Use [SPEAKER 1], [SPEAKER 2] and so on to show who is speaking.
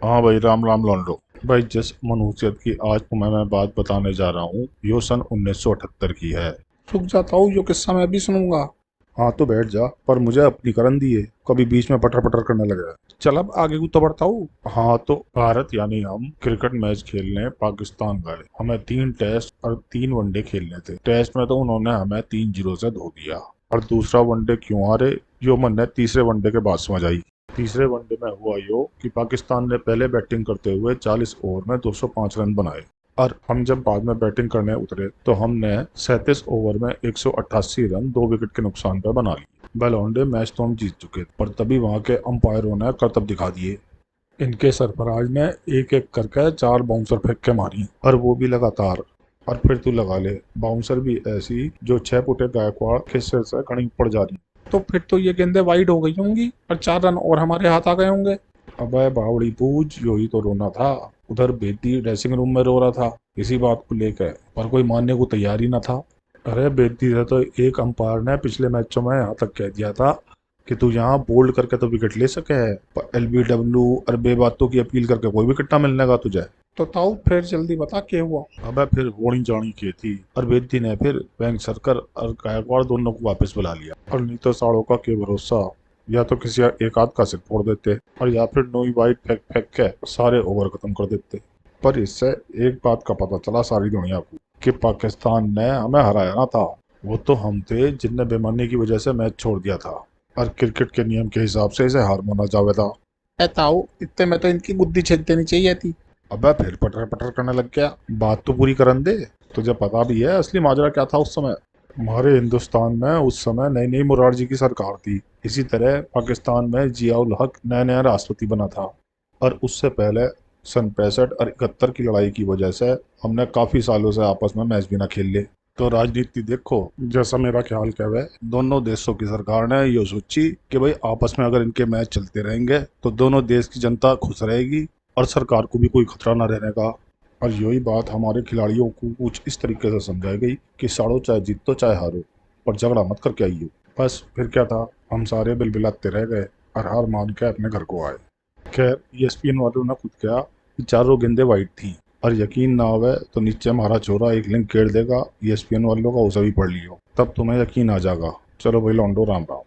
[SPEAKER 1] हाँ भाई, राम राम लौंडो। भाई, जिस मनुष्यत की आज तुम्हें मैं बात बताने जा रहा हूँ, यो सन 1978 की है।
[SPEAKER 2] रुक जाता हूँ, यो किस्सा मैं भी सुनूंगा।
[SPEAKER 1] हाँ तो बैठ जा, पर मुझे अपनी करन दिए, कभी बीच में पटर पटर करने लगा।
[SPEAKER 2] चल अब आगे को तो बढ़ता हूँ।
[SPEAKER 1] हाँ तो भारत यानी हम क्रिकेट मैच खेलने पाकिस्तान गए। हमें 3 टेस्ट और 3 वनडे खेलने थे। टेस्ट में तो उन्होंने हमें 3-0 से धो दिया। और दूसरा वनडे क्यों हारे, यो मन ने तीसरे वनडे के बाद समझ आई। तीसरे वनडे में हुआ यो कि पाकिस्तान ने पहले बैटिंग करते हुए 40 ओवर में 205 रन बनाए। और हम जब बाद में बैटिंग करने उतरे तो हमने 37 ओवर में 188 रन 2 विकेट के नुकसान पर बना लिए। बलौंडे, मैच तो हम जीत चुके, पर तभी वहां के अंपायरों ने करतब दिखा दिए। इनके सरफराज ने एक एक करके 4 बाउंसर फेंक के मारी, और वो भी लगातार। और फिर तू लगा ले, बाउंसर भी ऐसी जो 6 फुटे गायकवाड़ के सिर से कहीं पड़ जा रही।
[SPEAKER 2] तो फिर तो ये गेंदें वाइड हो गई होंगी और 4 रन और हमारे हाथ आ गए होंगे।
[SPEAKER 1] अबे बावड़ी पूछ, यो ही तो रोना था। उधर बेदी ड्रेसिंग रूम में रो रहा था इसी बात को लेकर, पर कोई मानने को तैयार ही ना था। अरे बेदी से तो एक अंपायर ने पिछले मैचों में यहाँ तक कह दिया था कि तू यहाँ बोल्ड करके तो विकेट ले सके है, पर एलबीडब्ल्यू और बेबातों की अपील करके कोई विकेट ना मिलने का तुझे।
[SPEAKER 2] तो ताऊ फिर जल्दी बता क्या हुआ।
[SPEAKER 1] अबे फिर होनी जानी की थी, और बेदी ने फिर वेंगसरकर और गायकवाड़ दोनों को वापस बुला लिया। और नहीं तो साड़ों का क्या भरोसा, या तो किसी एक आध का सिर फोड़ देते, और या फिर नोई वाइट फेंक फेंक के सारे ओवर खत्म कर देते। पर इससे एक बात का पता चला सारी दुनिया को, कि पाकिस्तान ने हमें हराया ना था। वो तो हम थे जिनने बेईमानी की वजह से मैच छोड़ दिया था, और क्रिकेट के नियम के हिसाब से इसे हार माना जावेदा।
[SPEAKER 2] ए ताऊ, इतने में तो इनकी गुद्दी छेद देनी चाहिए थी।
[SPEAKER 1] अबे फिर पटर पटर करने लग गया, बात तो पूरी करन दे। तुझे पता भी है असली माजरा क्या था उस समय। हमारे हिंदुस्तान में उस समय नई नई मुरारजी की सरकार थी। इसी तरह पाकिस्तान में जियाउल हक नया नया राष्ट्रपति बना था। और उससे पहले सन 65 और 71 की लड़ाई की वजह से हमने काफी सालों से आपस में मैच भी ना खेल ले। तो राजनीति देखो, जैसा मेरा ख्याल क्या है, दोनों देशों की सरकार ने ये सोची कि भाई आपस में अगर इनके मैच चलते रहेंगे तो दोनों देश की जनता खुश रहेगी, और सरकार को भी कोई खतरा ना रहने का। और यही बात हमारे खिलाड़ियों को कुछ इस तरीके से समझाई गई कि साड़ो चाहे जीतो चाहे हारो, पर झगड़ा मत करके आइयो। बस फिर क्या था, हम सारे बिलबिलाते रह गए और हार मान के अपने घर को आए। खैर, ESPN वालों ने खुद कहा कि चारों गेंदें वाइड थी। और यकीन ना आवे तो नीचे हमारा छोरा एक लिंक केड़ देगा ESPN वालों का, उसे भी पढ़ लियो, तब तुम्हें यकीन आ जाएगा। चलो भाई लौंडो, राम राम।